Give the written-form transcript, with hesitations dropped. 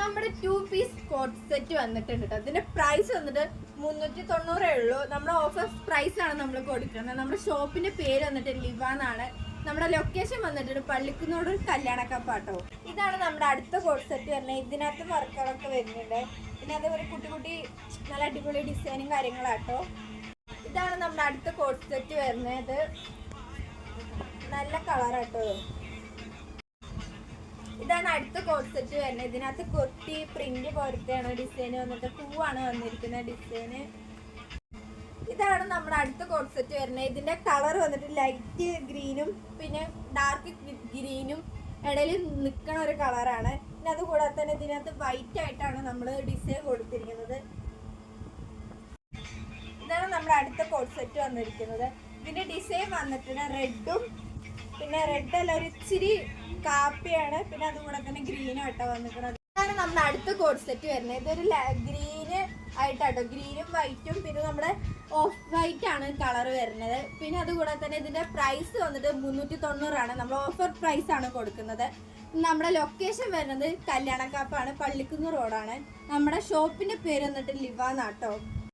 നമ്മുടെ 2 piece coat set വന്നിട്ടുണ്ട് കേട്ടോ. ഇതിന്റെ പ്രൈസ് വന്നിട്ട് 390 ഉള്ളൂ. നമ്മുടെ ഓഫർ പ്രൈസ് ആണ് നമ്മൾ കൊടുക്കുന്നത്. നമ്മുടെ ഷോപ്പിന്റെ പേര് വന്നിട്ട് ലിവ എന്നാണ്. നമ്മുടെ ലൊക്കേഷൻ വന്നിട്ട് പള്ളിക്കുന്നോട് കല്യാണക്കപ്പാട്ടോ. ഇതാണ് നമ്മുടെ അടുത്ത കോട്ട് സെറ്റ് വരുന്നത്. ഇതിനകത്ത് വർക്കുകളൊക്കെ വരുന്നുണ്ട്. പിന്നെ അതേപോലെ കുട്ടി കുട്ടി നല്ല അടിപൊളി ഡിസൈനും കാര്യങ്ങളാട്ടോ. ഇതാണ് നമ്മുടെ അടുത്ത കോട്ട് സെറ്റ് വരുന്നത്. നല്ല കളറാട്ടോ. ഇതാണ് അടുത്ത കോട്ട് സെറ്റ് വരുന്നത്. ഇതിനകത്ത് കൊത്തി പ്രിന്റ് പോലത്തെയാണ് ഡിസൈൻ വന്നിട്ട്. പൂവാണ് വന്നിരിക്കുന്ന ഡിസൈന്. ഇതാണ് നമ്മുടെ അടുത്ത കോട്ട് സെറ്റ് വരുന്നത്. ഇതിന്റെ കളർ വന്നിട്ട് ലൈറ്റ് ഗ്രീനും പിന്നെ ഡാർക്ക് ഗ്രീനും ഇടയിൽ നിൽക്കുന്ന ഒരു കളറാണ്. പിന്നെ അതുകൂടാതെ തന്നെ ഇതിനകത്ത് വൈറ്റ് ആയിട്ടാണ് നമ്മൾ ഡിസൈൻ കൊടുത്തിരിക്കുന്നത്. ഇതാണ് നമ്മുടെ അടുത്ത കോട്ട് സെറ്റ് വന്നിരിക്കുന്നത്. ഇതിന്റെ ഡിസൈൻ വന്നിട്ട് റെഡും പിന്നെ റെഡ് അല്ല ഒരു ഇച്ചിരി കാപ്പിയാണ്. പിന്നെ അതുകൂടെ തന്നെ ഗ്രീനും ആയിട്ടോ വന്നിരിക്കുന്നത്. ഇതാണ് നമ്മുടെ അടുത്ത കോട്ട് സെറ്റ് വരുന്നത്. ഇതൊരു ഗ്രീന് ആയിട്ടാട്ടോ. ഗ്രീനും വൈറ്റും പിന്നെ നമ്മുടെ ഓഫ് വൈറ്റ് ആണ് കളർ വരുന്നത്. പിന്നെ അതുകൂടാതെ തന്നെ ഇതിന്റെ പ്രൈസ് വന്നിട്ട് 390 ആണ്. നമ്മൾ ഓഫർ പ്രൈസ് ആണ് കൊടുക്കുന്നത്. നമ്മുടെ ലൊക്കേഷൻ വരുന്നത് കല്യാണക്കാപ്പാണ്, പള്ളിക്കുന്ന് റോഡാണ്. നമ്മുടെ ഷോപ്പിന്റെ പേര് വന്നിട്ട് ലിവ എന്നാട്ടോ.